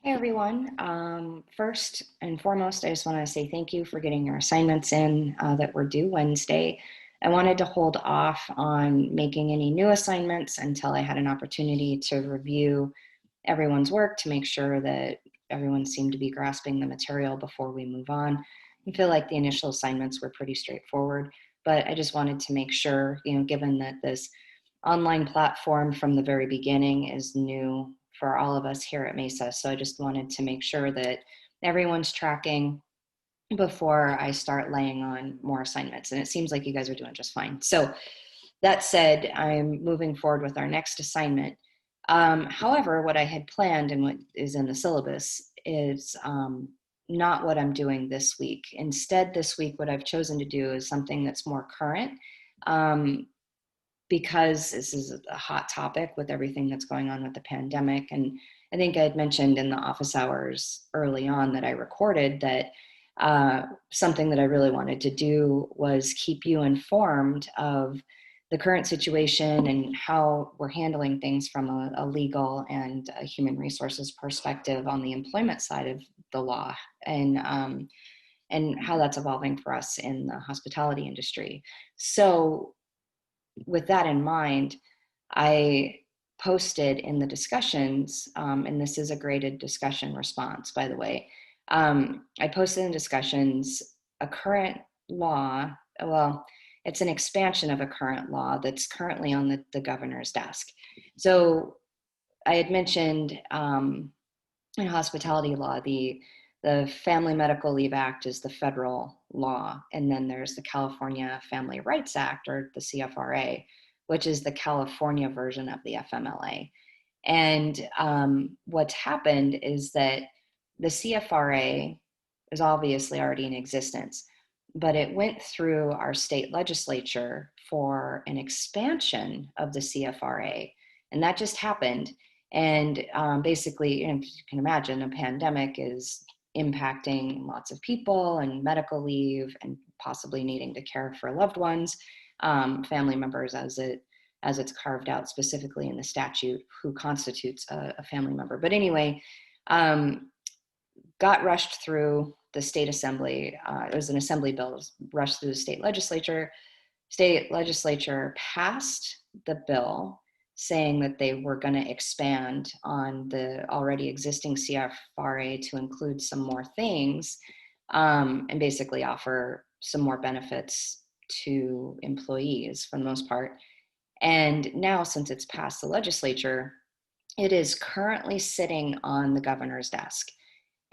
Hey everyone. First and foremost, I just want to say thank you for getting your assignments in that were due Wednesday. I wanted to hold off on making any new assignments until I had an opportunity to review everyone's work to make sure that everyone seemed to be grasping the material before we move on. I feel like the initial assignments were pretty straightforward, but I just wanted to make sure, given that this online platform from the very beginning is new for all of us here at Mesa. So I just wanted to make sure that everyone's tracking before I start laying on more assignments. And it seems like you guys are doing just fine. So that said, I'm moving forward with our next assignment. However, what I had planned and what is in the syllabus is not what I'm doing this week. Instead, this week, what I've chosen to do is something that's more current. Um, because this is a hot topic with everything that's going on with the pandemic. And I think I had mentioned in the office hours early on that I recorded that something that I really wanted to do was keep you informed of the current situation and how we're handling things from a legal and a human resources perspective on the employment side of the law, and how that's evolving for us in the hospitality industry. So with that in mind, I posted in the discussions, and this is a graded discussion response, by the way. I posted in discussions a current law. Well, it's an expansion of a current law that's currently on the governor's desk. So I had mentioned in hospitality law, the Family Medical Leave Act is the federal law, and then there's the California Family Rights Act, or the CFRA, which is the California version of the FMLA. And what's happened is that the CFRA is obviously already in existence, but it went through our state legislature for an expansion of the CFRA, and that just happened. And basically, you can imagine a pandemic is impacting lots of people and medical leave and possibly needing to care for loved ones, family members as it's carved out specifically in the statute who constitutes a family member. But anyway, got rushed through the state assembly. It was an assembly bill, it was rushed through the state legislature. State legislature passed the bill saying that they were going to expand on the already existing CFRA to include some more things, and basically offer some more benefits to employees for the most part. And now, since it's passed the legislature, it is currently sitting on the governor's desk.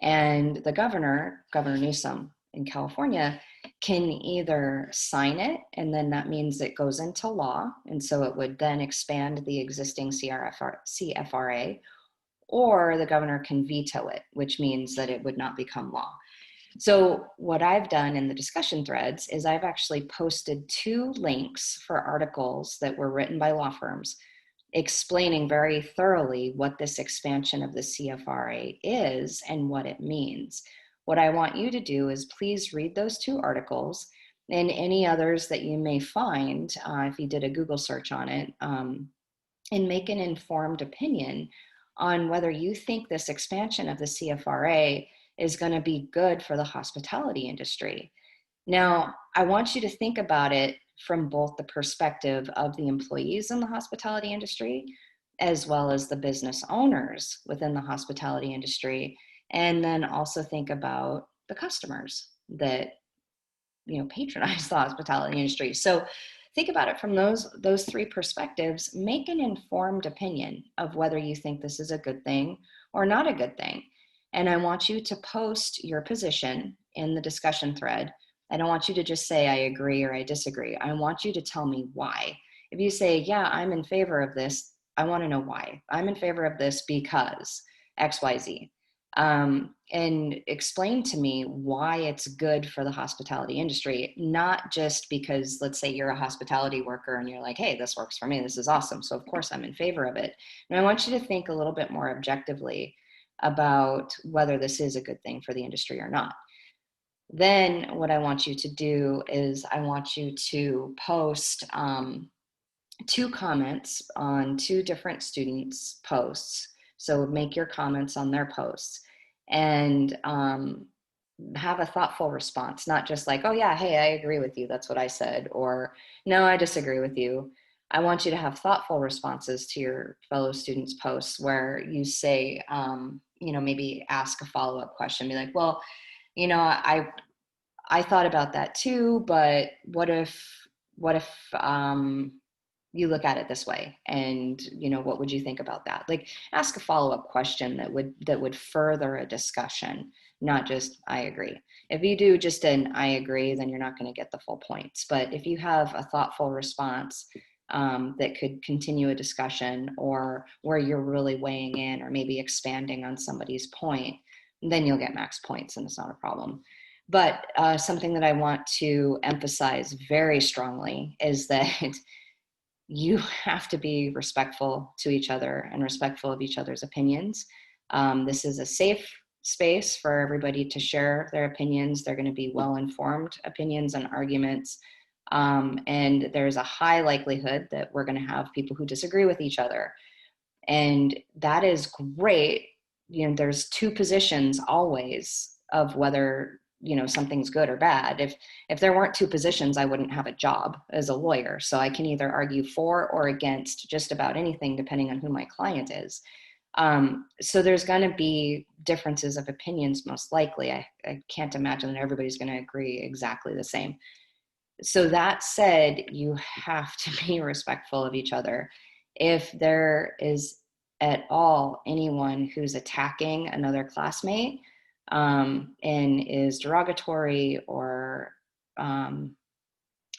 And the Governor Newsom in California, can either sign it, and then that means it goes into law, and so it would then expand the existing CFRA, or the governor can veto it, which means that it would not become law. So what I've done in the discussion threads is I've actually posted 2 links for articles that were written by law firms explaining very thoroughly what this expansion of the CFRA is and what it means. What I want you to do is please read those 2 articles and any others that you may find if you did a Google search on it, and make an informed opinion on whether you think this expansion of the CFRA is going to be good for the hospitality industry. Now, I want you to think about it from both the perspective of the employees in the hospitality industry, as well as the business owners within the hospitality industry, and then also think about the customers that patronize the hospitality industry. So think about it from those 3 perspectives. Make an informed opinion of whether you think this is a good thing or not a good thing. And I want you to post your position in the discussion thread. I don't want you to just say, I agree or I disagree. I want you to tell me why. If you say, yeah, I'm in favor of this, I want to know why. I'm in favor of this because XYZ. And explain to me why it's good for the hospitality industry, not just because, let's say you're a hospitality worker and you're like, hey, this works for me, this is awesome, so of course I'm in favor of it. And I want you to think a little bit more objectively about whether this is a good thing for the industry or not. Then what I want you to do is I want you to post 2 comments on 2 different students' posts So make your comments on their posts and have a thoughtful response, not just like, oh yeah, hey, I agree with you, that's what I said, or no, I disagree with you. I want you to have thoughtful responses to your fellow students' posts where you say, maybe ask a follow-up question, be like, well, I thought about that too, but what if you look at it this way, and what would you think about that? Like, ask a follow-up question that would further a discussion, not just I agree. If you do just an I agree, then you're not going to get the full points. But if you have a thoughtful response that could continue a discussion, or where you're really weighing in or maybe expanding on somebody's point, then you'll get max points and it's not a problem. But something that I want to emphasize very strongly is that you have to be respectful to each other and respectful of each other's opinions. This is a safe space for everybody to share their opinions. They're going to be well-informed opinions and arguments. And there's a high likelihood that we're going to have people who disagree with each other. And that is great. There's two positions always of whether something's good or bad. If there weren't two positions, I wouldn't have a job as a lawyer. So I can either argue for or against just about anything depending on who my client is. So there's going to be differences of opinions, most likely. I can't imagine that everybody's going to agree exactly the same. So that said, you have to be respectful of each other. If there is at all anyone who's attacking another classmate and is derogatory or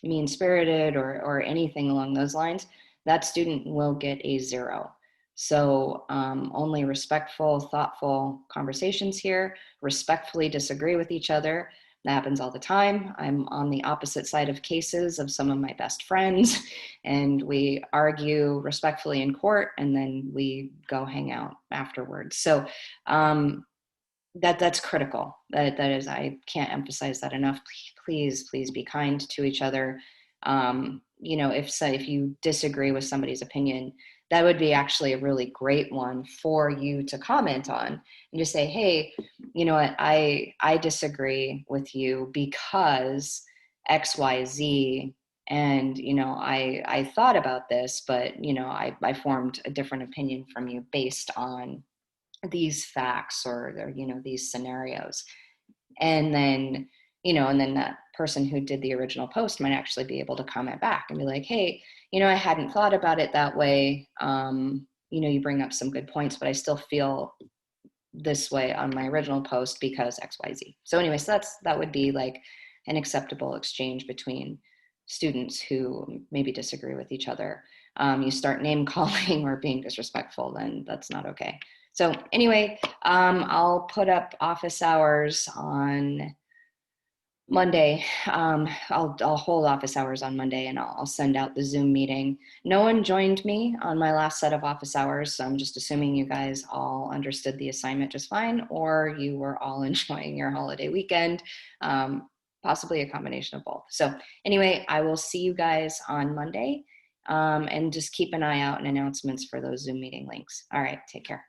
mean-spirited or anything along those lines, that student will get a 0. So only respectful, thoughtful conversations here. Respectfully disagree with each other. That happens all the time. I'm on the opposite side of cases of some of my best friends, and we argue respectfully in court, and then we go hang out afterwards. So that's critical. That is, I can't emphasize that enough. Please be kind to each other. If you disagree with somebody's opinion, that would be actually a really great one for you to comment on and just say, hey, you know what, I disagree with you because XYZ. And, I thought about this, but, I formed a different opinion from you based on these facts or these scenarios. And then that person who did the original post might actually be able to comment back and be like, hey, I hadn't thought about it that way. You bring up some good points, but I still feel this way on my original post because XYZ. So anyways, that would be like an acceptable exchange between students who maybe disagree with each other. You start name calling or being disrespectful, then that's not okay. So anyway, I'll put up office hours on Monday. I'll hold office hours on Monday, and I'll send out the Zoom meeting. No one joined me on my last set of office hours, so I'm just assuming you guys all understood the assignment just fine, or you were all enjoying your holiday weekend, possibly a combination of both. So anyway, I will see you guys on Monday, and just keep an eye out and announcements for those Zoom meeting links. All right, take care.